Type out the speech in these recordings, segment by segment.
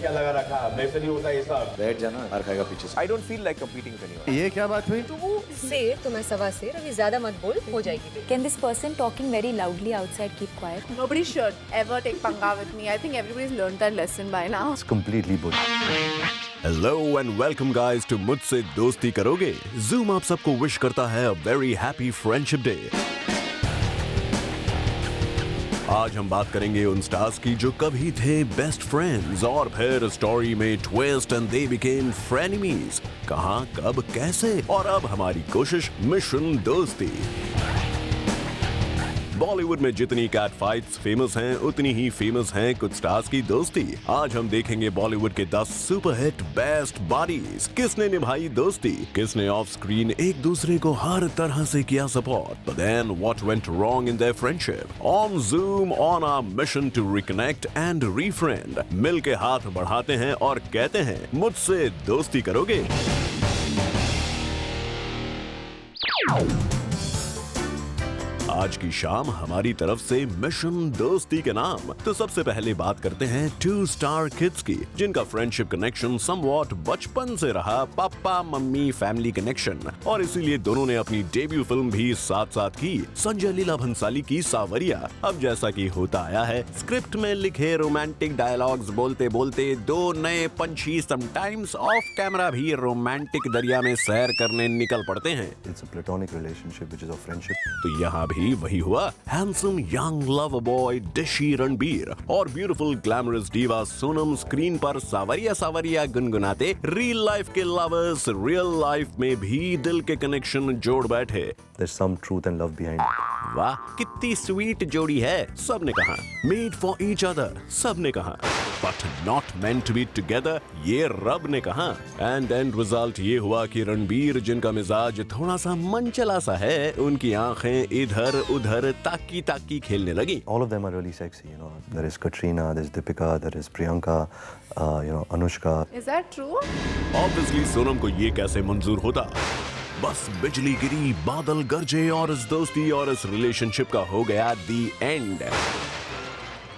क्या लगा रखा, मेरे से नहीं होता ये सब। बैठ जाना, मार खाएगा पीछे से। I don't feel like competing with anyone. ये क्या बात हुई? तू शेर तो मैं सवा शेर, अभी ज्यादा मत बोल, हो जाएगी फिर। Can this person talking very loudly outside keep quiet? Nobody should ever take panga with me. I think everybody's learned that lesson by now. It's completely bullshit. Hello and welcome guys to मुझसे दोस्ती करोगे। Zoom आप सबको wish करता है a very happy friendship day. आज हम बात करेंगे उन स्टार्स की जो कभी थे बेस्ट फ्रेंड्स और फिर स्टोरी में ट्विस्ट एंड दे बिकेम फ्रेनेमीज। कहां, कब, कैसे, और अब हमारी कोशिश मिशन दोस्ती। बॉलीवुड में जितनी कैट फाइट्स फेमस हैं उतनी ही फेमस हैं कुछ स्टार्स की दोस्ती। आज हम देखेंगे बॉलीवुड के 10 सुपरहिट बेस्ट बॉडीज। किसने निभाई दोस्ती, किसने ऑफ स्क्रीन एक दूसरे को हर तरह से किया support, but then what went wrong in their friendship. On Zoom on our mission to reconnect and refriend. मिल के हाथ बढ़ाते हैं और कहते हैं मुझसे दोस्ती करोगे। आज की शाम हमारी तरफ से मिशन दोस्ती के नाम। तो सबसे पहले बात करते हैं 2 स्टार किड्स की, जिनका फ्रेंडशिप कनेक्शन समवॉट बचपन से रहा, पापा मम्मी फैमिली कनेक्शन, और इसीलिए दोनों ने अपनी डेब्यू फिल्म भी साथ साथ की, संजय लीला भंसाली की सावरिया। अब जैसा कि होता आया है, स्क्रिप्ट में लिखे रोमांटिक डायलॉग्स बोलते बोलते दो नए पंछी समटाइम्स ऑफ कैमरा भी रोमांटिक दरिया में सैर करने निकल पड़ते हैं। It's a platonic relationship which is a friendship. तो यहाँ भी वही हुआ। Handsome young love boy dishy Ranbir और beautiful glamorous diva Sonam screen पर सावरिया सावरिया गुनगुनाते रियल लाइफ के लवर्स रियल लाइफ में भी दिल के कनेक्शन जोड़ बैठे। There's some truth and love behind it. वाह, कितनी स्वीट जोड़ी है, सबने कहा। मेड फॉर ईच अदर, सबने कहा। But not meant to be together, ये रब ने कहा। एंड एंड रिजल्ट ये हुआ कि रणबीर, जिनका मिजाज थोड़ा सा मनचला सा है, उनकी आंखें इधर उधर ताकी ताकी खेलने लगी। All of them are really sexy, you know. There is Katrina, there is Deepika, there is Priyanka, Anushka. Is that true? Obviously Sonam को ये कैसे मंजूर होता। बस बिजली गिरी, बादल गरजे और इस दोस्ती और इस रिलेशनशिप का हो गया दी एंड।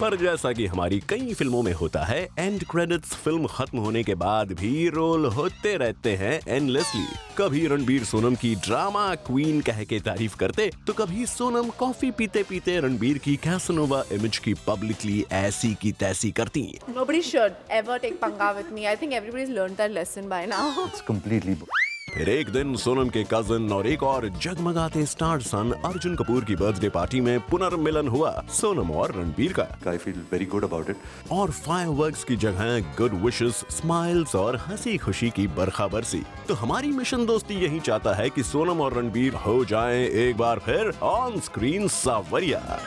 पर जैसा कि हमारी कई फिल्मों में होता है, एंड क्रेडिट्स फिल्म खत्म होने के बाद भी रोल होते रहते हैं एंडलेसली। कभी रणबीर सोनम की ड्रामा क्वीन कह के तारीफ करते, तो कभी सोनम कॉफी पीते पीते रणबीर की कैसनोवा इमेज की पब्लिकली ऐसी की तैसी करती। Nobody should ever take panga with me. I think everybody's learned that lesson by now. It's completely bullshit. फिर एक दिन सोनम के कजन और एक और जगमगाते स्टार सन अर्जुन कपूर की बर्थडे पार्टी में पुनर्मिलन हुआ सोनम और रणबीर का। I feel very good about it. और फायरवर्क्स की जगह गुड विशेस, स्माइल्स और हंसी खुशी की बरखा बरसी। तो हमारी मिशन दोस्ती यही चाहता है कि सोनम और रणबीर हो जाएं एक बार फिर ऑन स्क्रीन सावरिया।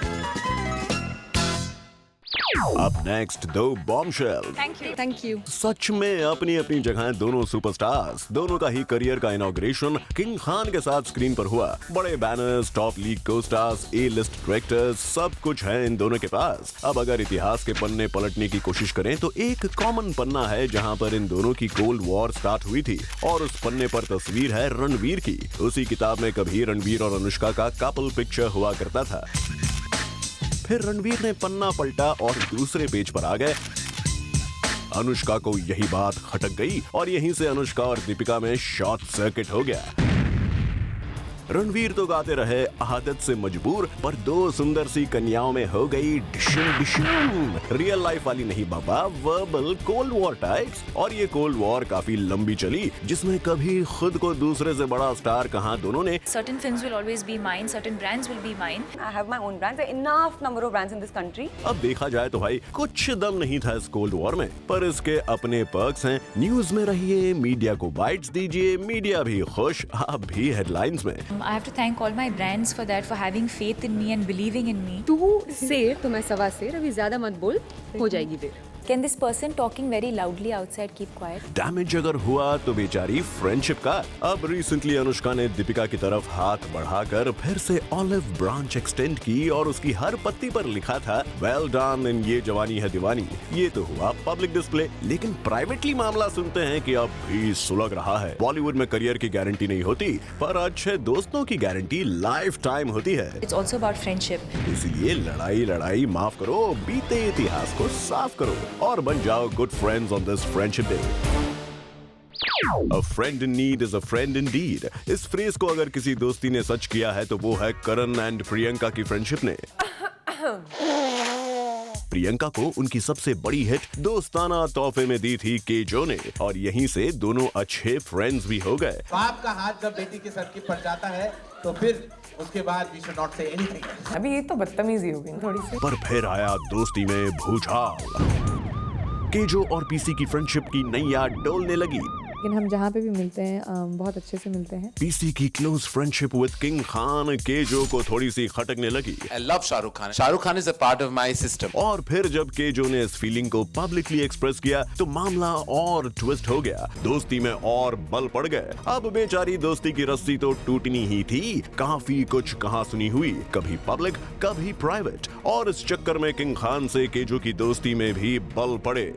अब नेक्स्ट दो बॉम्बशेल। Thank you. सच में अपनी अपनी जगह दोनों सुपरस्टार्स, दोनों का ही करियर का इनॉग्रेशन किंग खान के साथ स्क्रीन पर हुआ। बड़े बैनर्स, टॉप लीग को स्टार्स, ए लिस्ट डायरेक्टर्स, सब कुछ है इन दोनों के पास। अब अगर इतिहास के पन्ने पलटने की कोशिश करें तो एक कॉमन पन्ना है जहां पर इन दोनों की कोल्ड वॉर स्टार्ट हुई थी, और उस पन्ने पर तस्वीर है रणबीर की। उसी किताब में कभी रणबीर और अनुष्का का कपल पिक्चर हुआ करता था। फिर रणबीर ने पन्ना पलटा और दूसरे पेज पर आ गए। अनुष्का को यही बात खटक गई और यहीं से अनुष्का और दीपिका में शॉर्ट सर्किट हो गया। रणवीर तो गाते रहे आदत से मजबूर, पर दो सुंदर सी कन्याओं में हो गई डिशुम डिशुम। रियल लाइफ वाली नहीं बाबा, वर्बल कोल्ड वॉर टाइप्स। और ये कोल्ड वॉर काफी लंबी चली, जिसमें कभी खुद को दूसरे से बड़ा स्टार कहा दोनों ने। Certain films will always be mine, certain brands will be mine. I have my own brands. There are enough number of brands in this country. अब देखा जाए तो भाई कुछ दम नहीं था इस कोल्ड वॉर में, पर इसके अपने पर्क्स हैं। न्यूज में रहिए, मीडिया को बाइट्स दीजिए, मीडिया भी खुश, आप भी हेडलाइंस में। I have to thank all my brands for that, for having faith in me and believing in me. तू शेर तो मैं सवा शेर, अभी ज्यादा मत बोल, हो जाएगी फिर। Can this person talking very loudly outside keep quiet? Damage अगर हुआ तो बेचारी फ्रेंडशिप का। अब रिसेंटली अनुष्का ने दीपिका की तरफ हाथ बढ़ाकर फिर से ऑलिव ब्रांच एक्सटेंड की और उसकी हर पत्ती पर लिखा था वेल डन इन ये जवानी है दीवानी। ये तो हुआ पब्लिक डिस्प्ले, लेकिन प्राइवेटली मामला सुनते हैं कि अब भी सुलग रहा है। बॉलीवुड में करियर की गारंटी नहीं होती, पर अच्छे दोस्तों की गारंटी लाइफ टाइम होती है। It's also about friendship. इसीलिए लड़ाई लड़ाई माफ करो, बीते इतिहास को साफ करो। और बन जाओ good friends on this friendship day. A friend in need is a friend indeed। इस फ्रेज को अगर किसी दोस्ती ने सच किया है तो वो है करण एंड प्रियंका की फ्रेंडशिप ने। प्रियंका को उनकी सबसे बड़ी हिट दोस्ताना तोहफे में दी थी केजो ने, और यहीं से दोनों अच्छे फ्रेंड्स भी हो गए। बाप का हाथ जब बेटी के सर की पड़ जाता है तो फिर उसके बाद we should not say anything. अभी ये तो बदतमीजी हो गई थोड़ी सी। पर फिर आया दोस्ती में भूचाल। केजो और पीसी की फ्रेंडशिप की नैया डोलने लगी। लेकिन हम जहाँ पे भी मिलते हैं बहुत अच्छे से मिलते हैं। पीसी की close friendship with king Khan KJo को थोड़ी सी खटकने लगी। I love Shahrukh Khan. Shahrukh Khan is a part of my system. और फिर जब केजो ने इस फीलिंग को पब्लिकली एक्सप्रेस किया तो मामला और ट्विस्ट हो गया, दोस्ती में और बल पड़ गए। अब बेचारी दोस्ती की रस्सी तो टूटनी ही थी। काफी कुछ कहां सुनी हुई, कभी पब्लिक कभी प्राइवेट, और इस चक्कर में किंग खान से केजो की दोस्ती में भी बल पड़े।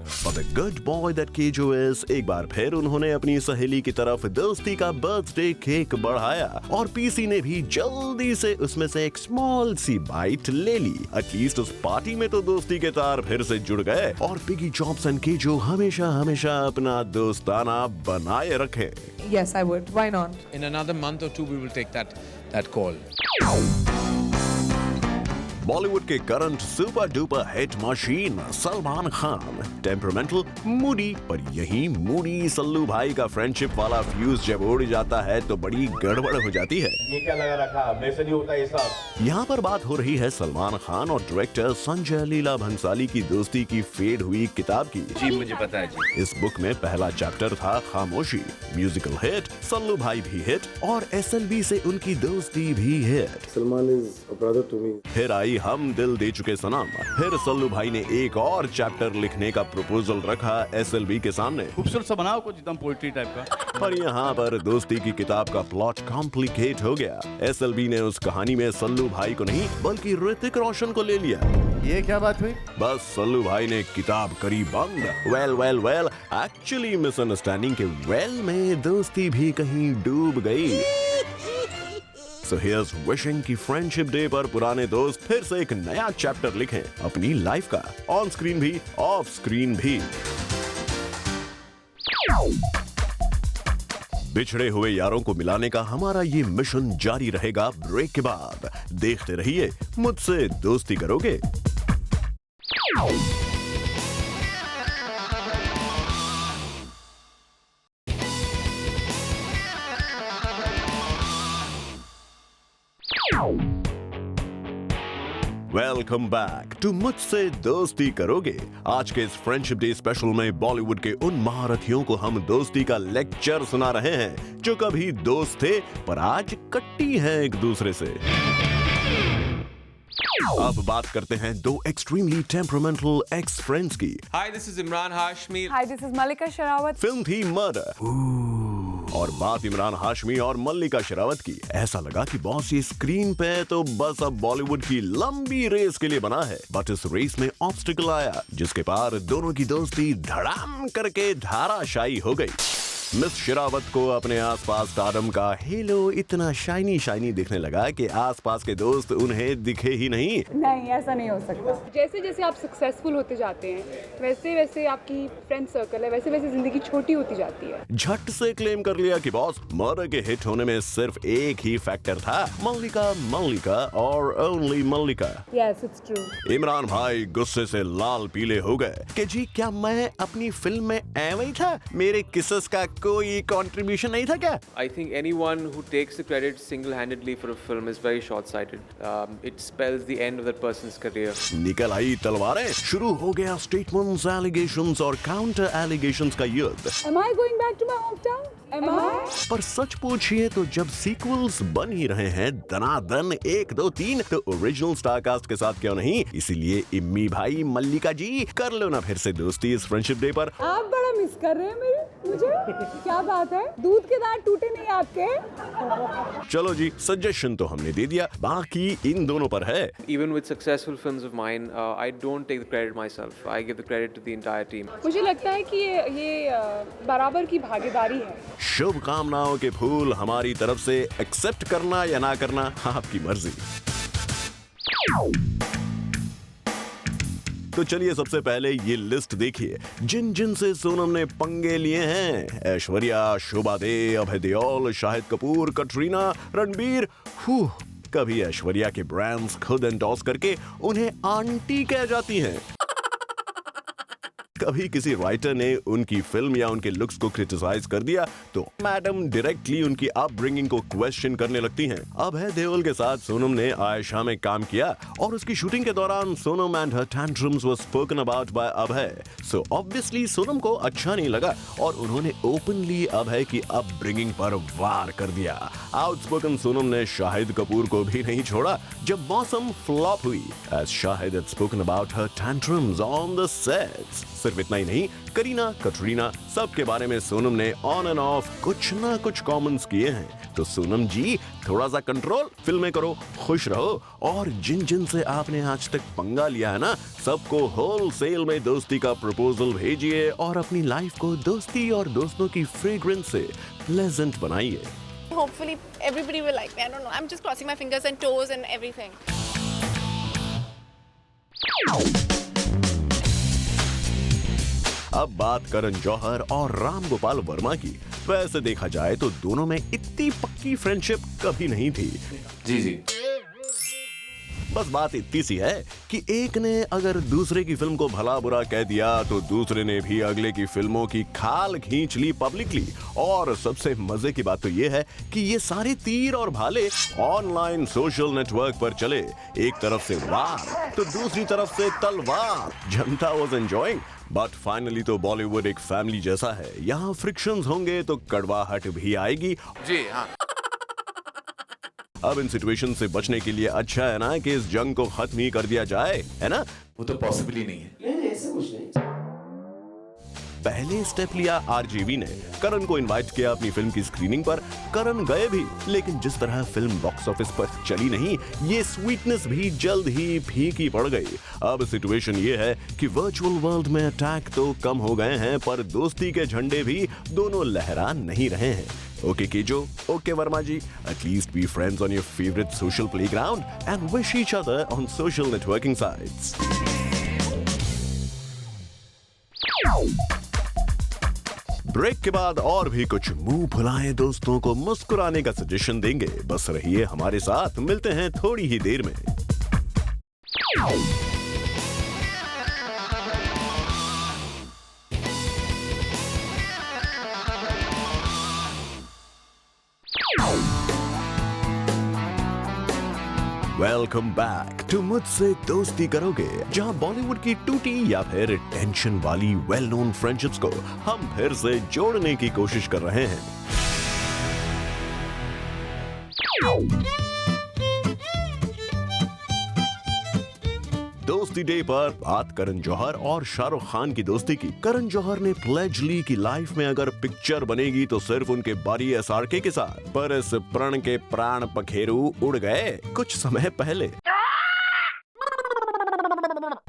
But the good boy that KJo is, एक बार फिर उन्होंने अपनी सहेली की तरफ दोस्ती का बर्थडे केक बढ़ाया और पीसी ने भी जल्दी से उसमें से एक स्मॉल सी बाइट ले ली। एटलीस्ट उस पार्टी में तो दोस्ती के तार फिर से जुड़ गए और पिगी चॉप्स एंड केजो हमेशा हमेशा अपना दोस्ताना बनाए रखे। Yes, I would. Why not? In another month or two, we will take that call. Bollywood के current super duper hit machine Salman Khan, temperamental, Moody, पर यही मूडी सल्लू भाई का फ्रेंडशिप वाला फ्यूज जब उड़ जाता है तो बड़ी गड़बड़ हो जाती है। ये क्या लगा रखा, मेरे से नहीं होता ये सब। यहाँ पर बात हो रही है सलमान खान और डायरेक्टर संजय लीला भंसाली की दोस्ती की फेड हुई किताब की। जी मुझे पता है जी। इस बुक में पहला चैप्टर था खामोशी, म्यूजिकल हिट, सल्लू भाई भी हिट और SLB से उनकी दोस्ती भी hit. Salman is a brother to me। फिर आई हम दिल दे चुके सनम। फिर सल्लू भाई ने एक और चैप्टर लिखने का प्रपोजल रखा SLB के सामने। खूबसूरत सा बनाओ कुछ एकदम पोएट्री टाइप का। पर यहाँ पर दोस्ती की किताब का प्लॉट कॉम्प्लिकेट हो गया। SLB ने उस कहानी में सल्लू भाई को नहीं बल्कि ऋतिक रोशन को ले लिया। ये क्या बात हुई? बस सल्लू भाई ने किताब करी बंद। वेल एक्चुअली मिसअंडरस्टैंडिंग के वेल में दोस्ती भी कहीं डूब गई। So here's wishing कि फ्रेंडशिप डे पर पुराने दोस्त फिर से एक नया चैप्टर लिखें अपनी लाइफ का, ऑन स्क्रीन भी ऑफ स्क्रीन भी। बिछड़े हुए यारों को मिलाने का हमारा ये मिशन जारी रहेगा ब्रेक के बाद। देखते रहिए मुझसे दोस्ती करोगे। वेलकम बैक टू मुझसे दोस्ती करोगे। आज के इस फ्रेंडशिप डे स्पेशल में बॉलीवुड के उन महारथियों को हम दोस्ती का लेक्चर सुना रहे हैं जो कभी दोस्त थे पर आज कट्टी हैं एक दूसरे से। अब बात करते हैं दो एक्सट्रीमली टेम्परामेंटल एक्स फ्रेंड्स की। Hi, this is Imran Hashmi. Hi, this is Malika Sherawat. Film थी मर्डर और बात इमरान हाशमी और मल्लिका शेरावत की। ऐसा लगा कि बॉस ये स्क्रीन पे तो बस अब बॉलीवुड की लंबी रेस के लिए बना है, बट इस रेस में ऑब्स्टिकल आया जिसके पार दोनों की दोस्ती धड़ाम करके धाराशायी हो गई। मिस शेरावत को अपने आसपास स्टारडम का हेलो इतना शाइनी दिखने लगा कि आसपास के दोस्त उन्हें दिखे ही नहीं। नहीं, ऐसा नहीं हो सकता। जैसे जैसे आप सक्सेसफुल होते जाते हैं वैसे वैसे आपकी फ्रेंड सर्कल है, वैसे वैसे जिंदगी छोटी होती जाती है। झट से क्लेम कर लिया कि बॉस मर्डर के हिट होने में सिर्फ एक ही फैक्टर था, मल्लिका और only Mallika. Yes, it's true. Imran भाई गुस्से से लाल पीले हो गए कि जी क्या मैं अपनी फिल्म में ऐवे ही था, मेरे किसस का कोई कंट्रीब्यूशन नहीं था क्या? I think anyone who takes the credit single-handedly for a film is very short-sighted. It spells the end of that person's career. निकल आई तलवारें, शुरू हो गया स्टेटमेंट्स, एलिगेशंस और काउंटर एलिगेशंस का युद्ध। Am I going back to my hometown? Am I? पर सच पूछिए तो जब सीक्वल्स बन ही रहे हैं दनादन 1, 2, 3 तो ओरिजिनल स्टारकास्ट के साथ क्यों नहीं? इसीलिए इम्मी भाई मल्लिका जी कर लो ना फिर से दोस्ती इस फ्रेंडशिप डे पर। आप बड़ा मिस कर रहे हैं मुझे। क्या बात है, दूध के दांत टूटे नहीं आपके? चलो जी, सजेशन तो हमने दे दिया, बाकी इन दोनों पर है। Even with successful films of mine, I don't take the credit myself. I give the credit to the entire team. मुझे लगता है कि ये बराबर की भागीदारी है। शुभ कामनाओं के फूल हमारी तरफ से, एक्सेप्ट करना या ना करना आपकी मर्जी। तो चलिए सबसे पहले ये लिस्ट देखिए जिन जिन से सोनम ने पंगे लिए हैं। ऐश्वर्या, शोभा दे, अभय देओल, शाहिद कपूर, कटरीना, रणबीर। कभी ऐश्वर्या के ब्रांड्स खुद एंडोर्स करके उन्हें आंटी कह जाती हैं। कभी किसी राइटर ने उनकी फिल्म या उनके लुक्स को क्रिटिसाइज कर दिया तो मैडम डायरेक्टली उनकी अपब्रिंगिंग को क्वेश्चन करने लगती हैं। अभय देओल के साथ सोनम ने आयशा में काम किया और उसकी शूटिंग के दौरान Sonam and her tantrums were spoken about by Abhay. So obviously Sonam को अच्छा नहीं लगा और उन्होंने ओपनली अभय की अपब्रिंगिंग पर वार कर दिया। आउटस्पोकन सोनम ने शाहिद कपूर को भी नहीं छोड़ा जब मौसम फ्लॉप हुई, as Shahid had spoken about her tantrums on the sets। सिर्फ इतना ही नहीं, करीना, कटरीना सबके बारे में सोनम ने ऑन एंड ऑफ कुछ ना कुछ कमेंट्स किए हैं। तो सोनम जी थोड़ा सा कंट्रोल, फिल्में करो, खुश रहो और जिन जिन से आपने आज तक पंगा लिया है ना, सबको होलसेल में दोस्ती का प्रपोजल भेजिए और अपनी लाइफ को दोस्ती और दोस्तों की फ्रेग्रेंस से प्लेजेंट बनाइए। Hopefully everybody will like me. I don't know. I'm just crossing my fingers and toes and everything. अब बात करण जौहर और राम गोपाल वर्मा की। वैसे देखा जाए तो दोनों में इतनी पक्की फ्रेंडशिप कभी नहीं थी। जी। बस बात इतनी सी है कि एक ने अगर दूसरे की फिल्म को भला बुरा कह दिया तो दूसरे ने भी अगले की फिल्मों की खाल खींच ली पब्लिकली। और सबसे मजे की बात तो ये है कि ये सारे तीर और भाले ऑनलाइन सोशल नेटवर्क पर चले। एक तरफ से वार तो दूसरी तरफ से तलवार। जनता वाज एंजॉयिंग, बट फाइनली तो बॉलीवुड एक फैमिली जैसा है। यहाँ फ्रिक्शंस होंगे तो कड़वाहट भी आएगी। जी हाँ। अब इन सिचुएशन से बचने के लिए अच्छा है ना कि इस जंग को खत्म ही कर दिया जाए, है ना? वो तो पॉसिबल ही नहीं है। ऐसा कुछ नहीं। पहले स्टेप लिया आरजेवी ने, करण को इनवाइट किया अपनी फिल्म की स्क्रीनिंग पर। करण गए भी, लेकिन जिस तरह फिल्म बॉक्स ऑफिस पर चली नहीं, ये स्वीटनेस भी जल्द ही फीकी पड़ गई। अब सिचुएशन ये है कि वर्चुअल वर्ल्ड में अटैक तो कम हो गए हैं, पर दोस्ती के झंडे भी दोनों लहरा नहीं रहे हैं। Okay, Kejo. Okay, Verma ji. At least be friends on your favorite social playground and wish each other on social networking sites. Break के बाद और भी कुछ मुंह फुलाए दोस्तों को मुस्कुराने का सजेशन देंगे। बस रहिए हमारे साथ, मिलते हैं थोड़ी ही देर में। वेलकम बैक टू मुझसे दोस्ती करोगे, जहां बॉलीवुड की टूटी या फिर टेंशन वाली वेल नोन फ्रेंडशिप्स को हम फिर से जोड़ने की कोशिश कर रहे हैं। दोस्ती डे पर बात करण जौहर और शाहरुख खान की दोस्ती की। करण जौहर ने प्लेज ली कि लाइफ में अगर पिक्चर बनेगी तो सिर्फ उनके बारी एसआरके के साथ, पर इस प्रण के प्राण पखेरु उड़ गए कुछ समय पहले।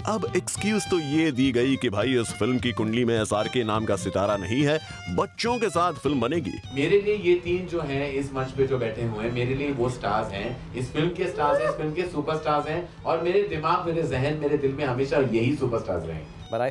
अब एक्सक्यूज तो ये दी गई कि भाई इस फिल्म की कुंडली में एसआरके नाम का सितारा नहीं है, बच्चों के साथ फिल्म बनेगी। मेरे लिए ये तीन जो हैं इस मंच पे जो बैठे हुए हैं, मेरे लिए वो स्टार्स हैं, इस फिल्म के स्टार्स हैं, इस फिल्म के सुपरस्टार्स हैं, और मेरे दिमाग, मेरे जहन, मेरे दिल में हमेशा यही सुपरस्टार्स रहे। But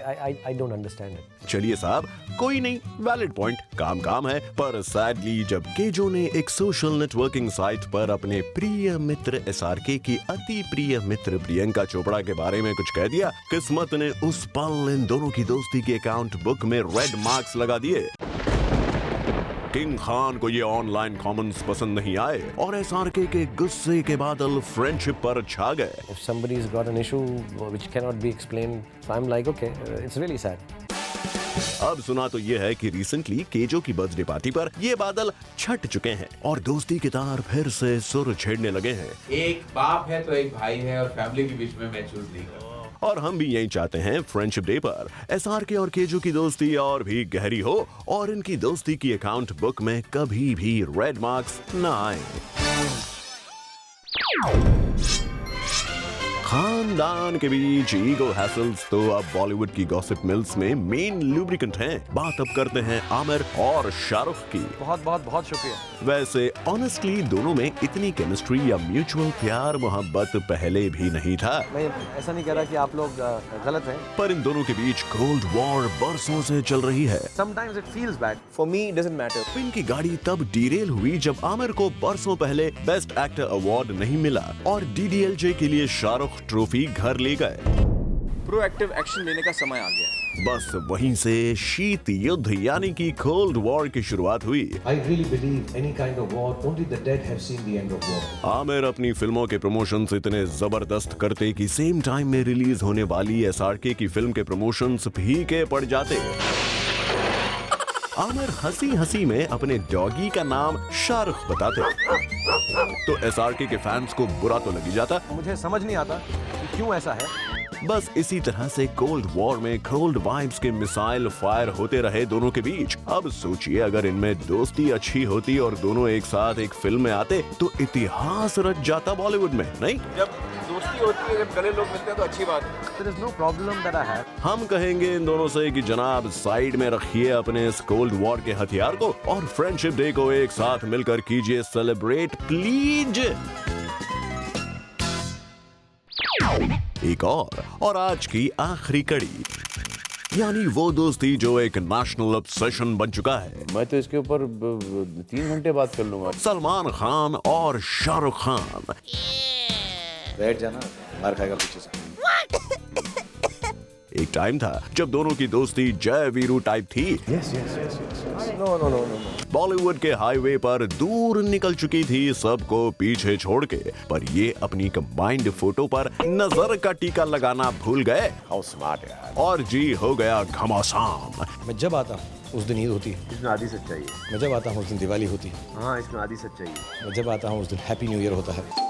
I don't understand it. चलिए साहब, कोई नहीं, वैलिड पॉइंट, काम है। पर सैडली जब केजो ने एक सोशल नेटवर्किंग साइट पर अपने प्रिय मित्र एसआरके की अति प्रिय मित्र प्रियंका चोपड़ा के बारे में कुछ कह दिया, किस्मत ने उस पल इन दोनों की दोस्ती के अकाउंट बुक में रेड मार्क्स लगा दिए। किंग खान को ये ऑनलाइन कमेंट्स पसंद नहीं आए और एसआरके के गुस्से के बादल फ्रेंडशिप पर छा गए। If somebody's got an issue which cannot be explained, so I'm like, okay, it's really sad. अब सुना तो ये है कि रिसेंटली केजो की बर्थडे पार्टी पर ये बादल छट चुके हैं और दोस्ती के तार फिर से सुर छेड़ने लगे हैं। एक बाप है तो एक भाई है, और फैमिली के बीच में मैं चूज नहीं करता। और हम भी यही चाहते हैं फ्रेंडशिप डे पर एसआरके और केजो की दोस्ती और भी गहरी हो और इनकी दोस्ती की अकाउंट बुक में कभी भी रेड मार्क्स न आए। खानदान के बीच ईगो हैसल्स तो अब बॉलीवुड की गॉसिप मिल्स में मेन लुब्रिकेंट हैं। बात अब करते हैं आमिर और शाहरुख की। बहुत बहुत बहुत शुक्रिया। वैसे ऑनेस्टली दोनों में इतनी केमिस्ट्री या म्यूचुअल प्यार मोहब्बत पहले भी नहीं था। मैं ऐसा नहीं कह रहा कि आप लोग गलत हैं। पर इन दोनों के बीच कोल्ड वॉर बरसों से चल रही है। Sometimes it feels bad. For me, it doesn't matter. Film की गाड़ी तब डीरेल हुई जब आमिर को बरसों पहले बेस्ट एक्टर अवार्ड नहीं मिला और DDLJ के लिए शाहरुख ट्रॉफी घर ले गए। प्रोएक्टिव एक्शन लेने का समय आ गया। बस वहीं से शीत युद्ध यानी कि कोल्ड वॉर की शुरुआत हुई। I really believe any kind of war, only the dead have seen the end of war. Aamir अपनी फिल्मों के प्रमोशंस इतने जबरदस्त करते कि सेम टाइम में रिलीज होने वाली SRK की फिल्म के प्रमोशंस फीके पड़ जाते। आमिर हंसी हंसी में अपने डॉगी का नाम शाहरुख बताते तो SRK के फैंस को बुरा तो लगी जाता। मुझे समझ नहीं आता कि क्यों ऐसा है। बस इसी तरह से कोल्ड वॉर में कोल्ड वाइब्स के मिसाइल फायर होते रहे दोनों के बीच। अब सोचिए अगर इनमें दोस्ती अच्छी होती और दोनों एक साथ एक फिल्म में आते तो इतिहास रच जाता बॉलीवुड में, नहीं? जब दोस्ती होती है, जब गले लोग मिलते हैं तो अच्छी बात है। There is no problem that I have. हम कहेंगे इन दोनों से कि जनाब साइड में रखिए अपने इस कोल्ड वॉर के हथियार को और फ्रेंडशिप डे को एक साथ मिलकर कीजिए सेलिब्रेट प्लीज। एक और आज की आखिरी कड़ी यानी वो दोस्ती जो एक नेशनल ऑब्सेशन बन चुका है। मैं तो इसके ऊपर 3 घंटे बात कर लूंगा। सलमान खान और शाहरुख खान। बैठ जाना, मार खाएगा पीछे से। एक टाइम था जब दोनों की दोस्ती जय वीरू टाइप थी। Yes. No. बॉलीवुड के हाईवे पर दूर निकल चुकी थी सबको पीछे छोड़ के, पर ये अपनी कंबाइंड फोटो पर नजर का टीका लगाना भूल गए। How smart यार। और जी हो गया घमासान। मैं जब आता हूँ उस दिन ईद होती है। इसमें आधी सच्चाई है। मैं जब आता हूँ उस दिन दिवाली होती है। हाँ, इसमें आधी सच्चाई है। मैं जब आता हूँ उस दिन हैप्पी न्यू ईयर होता है।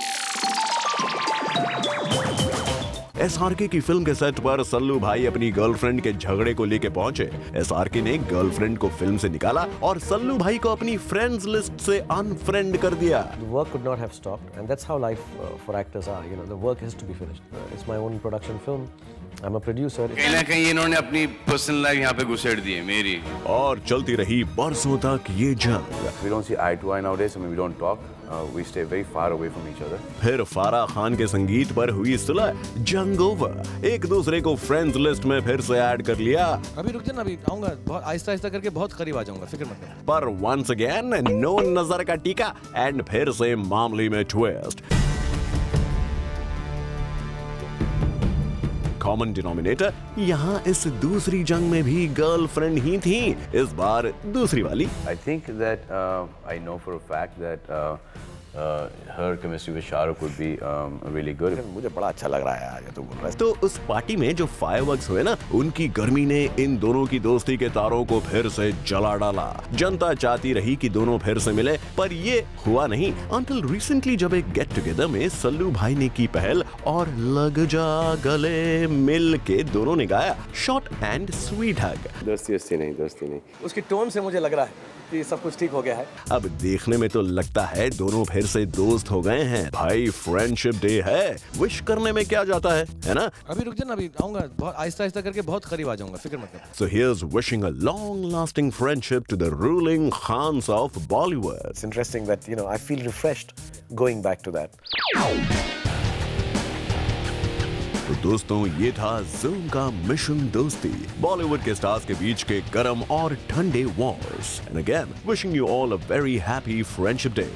SRK की फिल्म के सेट पर सल्लू भाई अपनी गर्लफ्रेंड के झगड़े को लेके पहुंचे। SRK ने गर्लफ्रेंड को फिल्म से निकाला और सल्लू भाई को अपनी फ्रेंड्स लिस्ट से अनफ्रेंड कर दिया। The work could not have stopped, and that's how life for actors are. You know, the work has to be finished. It's my own production film. I'm a producer. कहीं ना कहीं इन्होंने अपनी personal life यहाँ पे घुसेड़ दी है मेरी। और चलती रही बरसों तक ये जंग। We don't see eye to eye nowadays. I mean, we don't talk. We stay very far away from each other. फिर फारा खान के संगीत पर हुई सुलह, जंग ओवर। एक दूसरे को फ्रेंड्स लिस्ट में फिर से ऐड कर लिया। अभी रुक जाना, अभी आऊंगा, बहुत आहिस्ता आहिस्ता करके बहुत करीब आ जाऊंगा, फिक्र मत कर। पर वंस अगेन नो नजर का टीका एंड फिर से मामले में ट्विस्ट। कॉमन डिनोमिनेटर यहाँ इस दूसरी जंग में भी गर्लफ्रेंड ही थी, इस बार दूसरी वाली। I think that I know for a fact that her chemistry with Shahrukh would be really good. मुझे बड़ा अच्छा लग रहा है आज तो बोल रहा है। तो उस पार्टी में जो फायरवर्क्स हुए ना, उनकी गर्मी ने इन दोनों की दोस्ती के तारों को फिर से जला डाला। जनता चाहती रही कि दोनों फिर से मिले, पर ये हुआ नहीं until recently जब एक गेट टुगेदर में सल्लू भाई ने की पहल और लग जा गले मिल के दोनों ने गाया शॉर्ट एंड स्वीट हग। दोस्ती नहीं। उसकी टोन से मुझे लग रहा है कि सब कुछ ठीक हो गया है। अब देखने में तो लगता है दोनों फिर से दोस्त हो गए हैं। भाई फ्रेंडशिप डे है, विश करने में क्या जाता है ना? अभी रुक जाना, अभी आऊंगा, बहुत आहिस्ता आहिस्ता करके बहुत करीब आ जाऊंगा, फिक्र मत कर। So here's wishing a long-lasting friendship to the ruling Khans of Bollywood. It's interesting that, you know, I feel refreshed going back to that. तो दोस्तों ये था ज़ूम का मिशन दोस्ती, बॉलीवुड के स्टार्स के बीच के गरम और ठंडे Wars. And again wishing you all a very happy friendship day.